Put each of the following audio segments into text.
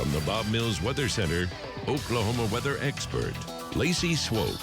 From the Bob Mills Weather Center, Oklahoma weather expert, Lacey Swope.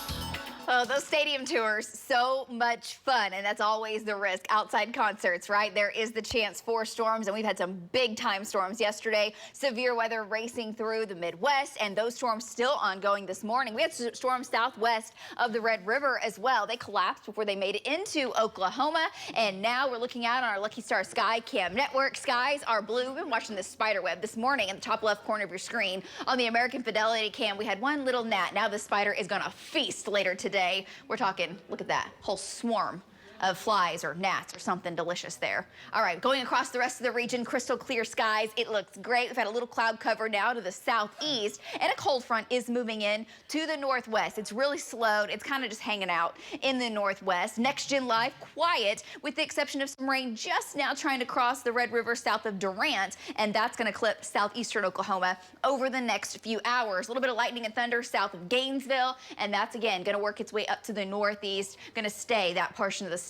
Oh, those stadium tours, so much fun, and that's always the risk. Outside concerts, right? There is the chance for storms, and we've had some big-time storms yesterday. Severe weather racing through the Midwest, and those storms still ongoing this morning. We had storms southwest of the Red River as well. They collapsed before they made it into Oklahoma, and now we're looking out on our Lucky Star Sky Cam network. Skies are blue. We've been watching this spider web this morning in the top left corner of your screen. On the American Fidelity Cam, we had one little gnat. Now the spider is going to feast later today. We're talking, look at that, whole swarm of flies or gnats or something delicious there. All right, going across the rest of the region, crystal clear skies. It looks great. We've had a little cloud cover now to the southeast, and a cold front is moving in to the northwest. It's really slowed. It's kind of just hanging out in the northwest. Next Gen Live, quiet, with the exception of some rain just now trying to cross the Red River south of Durant, and that's going to clip southeastern Oklahoma over the next few hours. A little bit of lightning and thunder south of Gainesville, and that's, again, going to work its way up to the northeast, going to stay that portion of the state.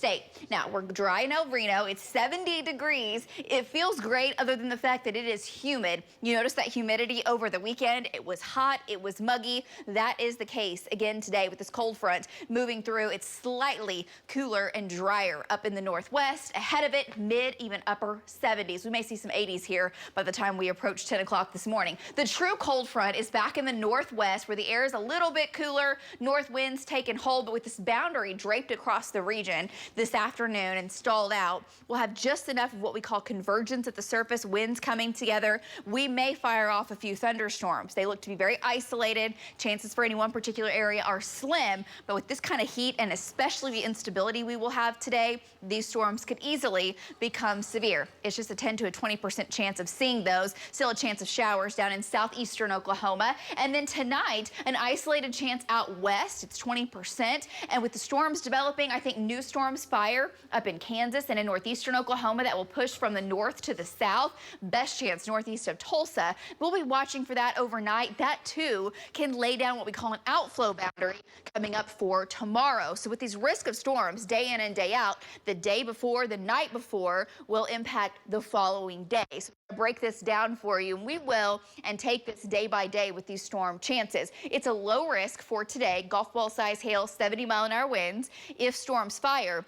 Now, we're dry in El Reno. It's 70 degrees. It feels great other than the fact that it is humid. You notice that humidity over the weekend. It was hot. It was muggy. That is the case again today with this cold front moving through. It's slightly cooler and drier up in the northwest. Ahead of it, mid, even upper 70s. We may see some 80s here by the time we approach 10 o'clock this morning. The true cold front is back in the northwest where the air is a little bit cooler. North winds taking hold, but with this boundary draped across the region this afternoon and stalled out, we'll have just enough of what we call convergence at the surface, winds coming together. We may fire off a few thunderstorms. They look to be very isolated. Chances for any one particular area are slim, but with this kind of heat and especially the instability we will have today, these storms could easily become severe. It's just a 10 to a 20% chance of seeing those. Still a chance of showers down in southeastern Oklahoma. And then tonight, an isolated chance out west. It's 20%. And with the storms developing, I think new storms fire up in Kansas and in northeastern Oklahoma that will push from the north to the south. Best chance northeast of Tulsa. We'll be watching for that overnight. That too can lay down what we call an outflow boundary coming up for tomorrow. So with these risk of storms day in and day out, the day before, the night before will impact the following day. So we'll break this down for you, and we will, and take this day by day with these storm chances. It's a low risk for today. Golf ball size hail, 70-mile-an-hour winds. If storms fire,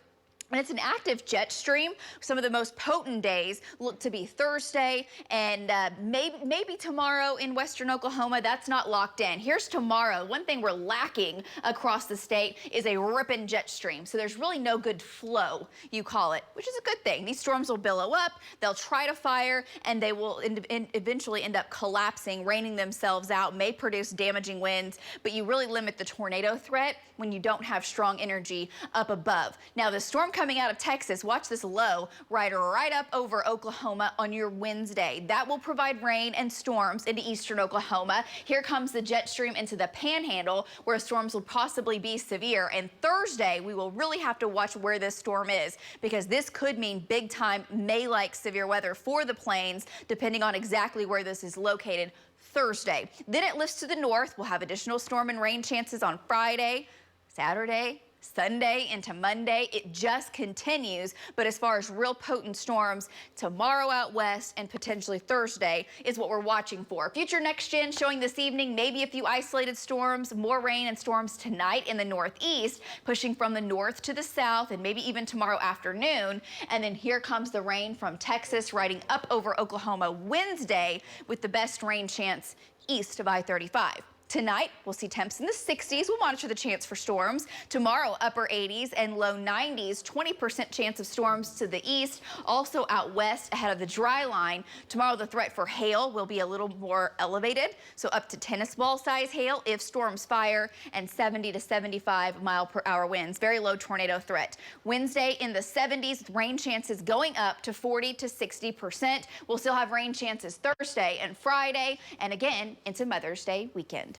and it's an active jet stream. Some of the most potent days look to be Thursday and maybe tomorrow in western Oklahoma. That's not locked in. Here's tomorrow. One thing we're lacking across the state is a ripping jet stream. So there's really no good flow, you call it, which is a good thing. These storms will billow up, they'll try to fire, and they will eventually end up collapsing, raining themselves out, may produce damaging winds, but you really limit the tornado threat when you don't have strong energy up above. Now, the storm coming out of Texas, watch this low right up over Oklahoma on your Wednesday. That will provide rain and storms into eastern Oklahoma. Here comes the jet stream into the panhandle where storms will possibly be severe. And Thursday, we will really have to watch where this storm is because this could mean big time May-like severe weather for the plains, depending on exactly where this is located Thursday. Then it lifts to the north. We'll have additional storm and rain chances on Friday, Saturday, Sunday into Monday. It just continues. But as far as real potent storms, tomorrow out west and potentially Thursday is what we're watching for. Future Next Gen showing this evening maybe a few isolated storms, more rain and storms tonight in the northeast, pushing from the north to the south and maybe even tomorrow afternoon. And then here comes the rain from Texas riding up over Oklahoma Wednesday with the best rain chance east of I-35. Tonight, we'll see temps in the 60s. We'll monitor the chance for storms. Tomorrow, upper 80s and low 90s. 20% chance of storms to the east. Also out west ahead of the dry line. Tomorrow, the threat for hail will be a little more elevated. So up to tennis ball size hail if storms fire, and 70 to 75 mile per hour winds. Very low tornado threat. Wednesday in the 70s with rain chances going up to 40 to 60%. We'll still have rain chances Thursday and Friday, and again into Mother's Day weekend.